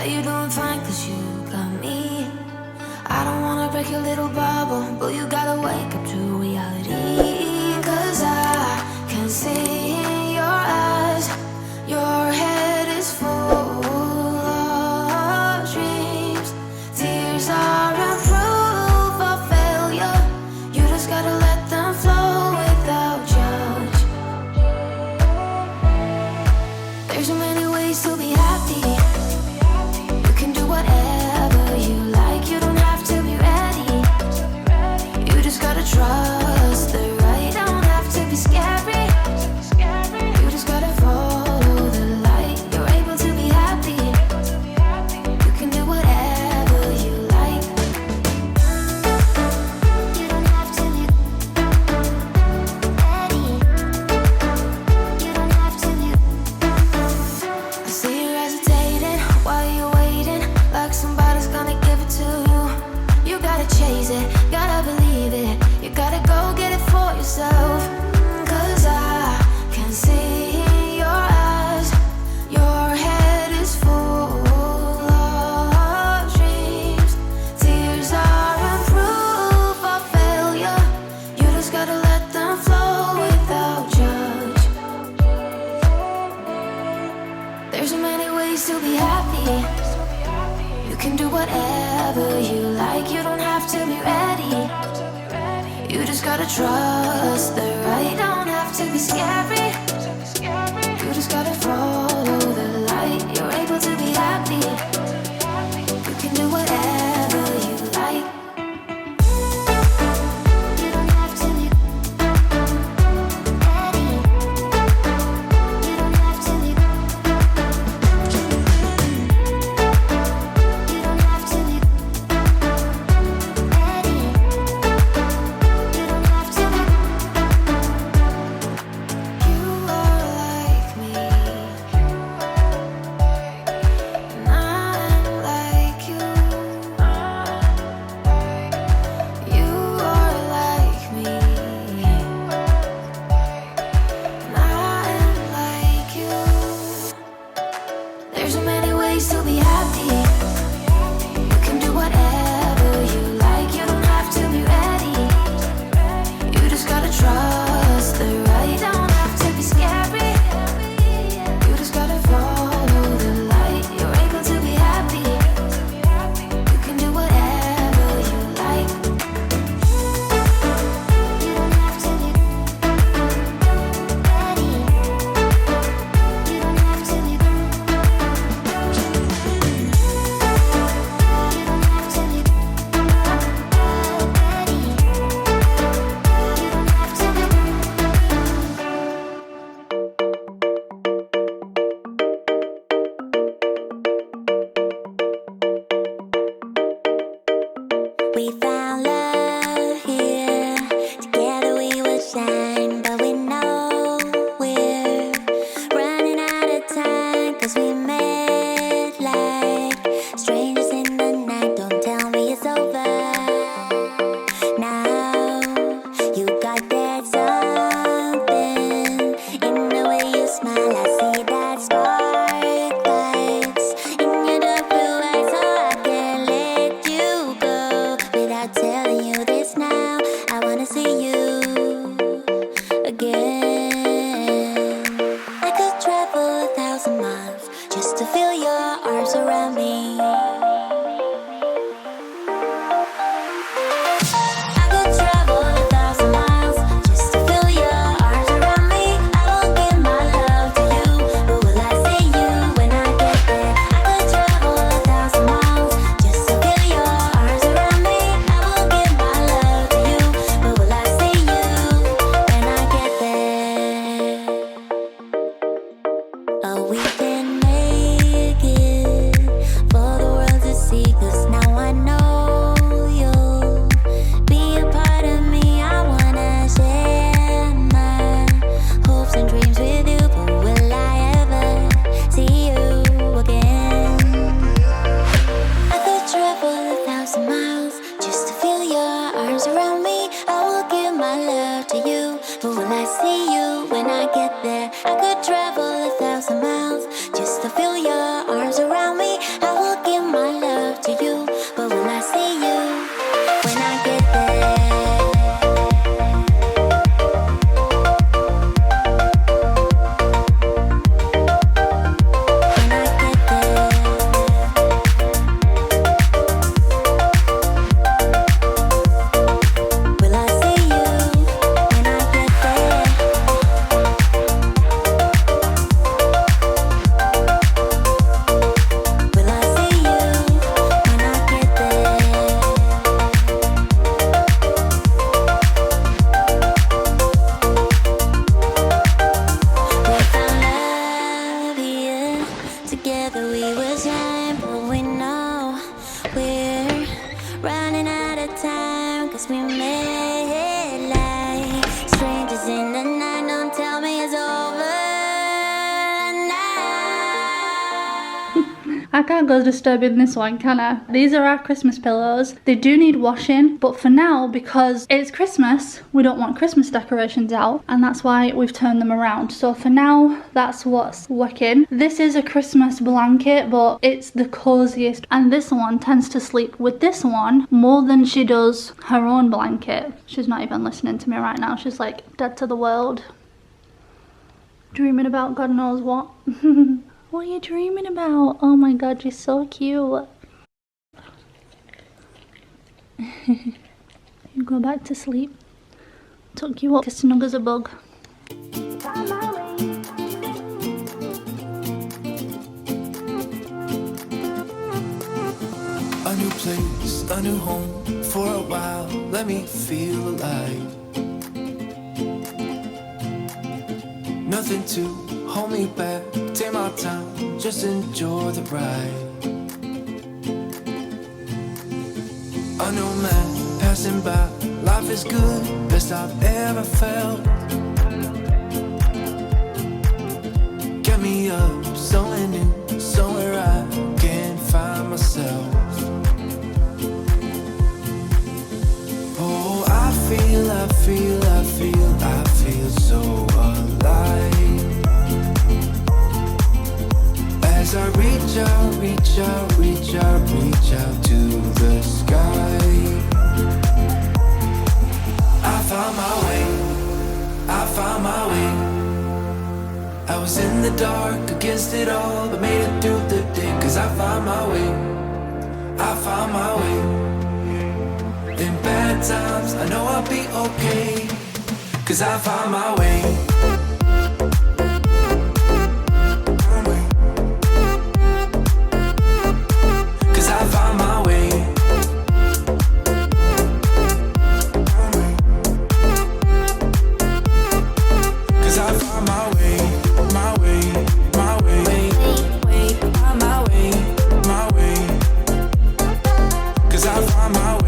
you doing fine, cause you got me. I don't wanna break your little bubble, but you gotta wake up to reality. Cause I can see in your eyes, your head is full of dreams. Tears are a proof of failure. You just gotta let them flow without judge. There's so many ways to be happy. You can do whatever you like. You don't have to be ready. You just gotta trust the right. Don't have to be scary. You just gotta follow the light. You're able to be happy. You can do whatever you like. You don't have to be ready. You don't have to be. I see you hesitating while you're waiting, like somebody's gonna give it to you. You gotta chase it, gotta believe it. You gotta go get it for yourself. Cause I can see in your eyes, your head is full of dreams. Tears are a proof of failure. You just gotta let them flow without judge. There's so many ways to be happy. You can do whatever you like. You don't have to be ready. You just gotta trust the right. Don't have to be scary. You just gotta follow the light. You're able to be happy. You can do whatever you like. You don't have to be ready. You don't have to be. You don't have to be ready. You don't have to be. You are like me, and I'm like you. You are like me, and I'm like you. There's so many ways to be happy. You can do whatever you like. You don't have to be ready. You just gotta trust the right. Don't have to be scary. You just gotta follow the light. You're able to be happy. You can do whatever you like. You don't have to be ready. You don't have to be. You don't have to be ready. We found love here. Together we will shine, but we know we're running out of time. Cause we met like strangers in the night. Don't tell me it's over. Now you got that something in the way you smile. I see that spark lights in your dark blue eyes, so I can't let you go without telling you this now. I wanna see you again. I could travel 1,000 miles just to feel your arms around me. I could travel 1,000 miles just to feel your arms around me. I will give my love to you, but will I see you when I get there? I could travel 1,000 miles just to feel your arms around me. I will give my love to you, but will I see you when I get there? Oh, we can make it for the world to see. Cause now I know you'll be a part of me. I wanna share my hopes and dreams with you, but will I ever see you again? I could travel 1,000 miles just to feel your arms around me. I will give my love to you, but will I see you when I get there? I could travel 1,000 miles just to feel your arms around me. I will I can't go disturbing this one, can I? These are our Christmas pillows. They do need washing, but for now, because it's Christmas, we don't want Christmas decorations out, and that's why we've turned them around. So for now, that's what's working. This is a Christmas blanket, but it's the coziest, and this one tends to sleep with this one more than she does her own blanket. She's not even listening to me right now. She's like dead to the world, dreaming about God knows what. What are you dreaming about? Oh my god, you're so cute. You go back to sleep. Tuck you up, snug as a bug. A new place, a new home, for a while, let me feel alive. Nothing to hold me back, take my time, just enjoy the ride. A new man passing by, life is good, best I've ever felt. Get me up, somewhere new, somewhere I can find myself. Oh, I feel so alive. As I reach out to the sky. I found my way. I was in the dark against it all, but made it through the day. 'Cause I found my way. In bad times, I know I'll be okay. 'Cause I found my way. 'Cause I found my way. 'Cause I found my way, my way, my way, my way, my way. 'Cause I found my way.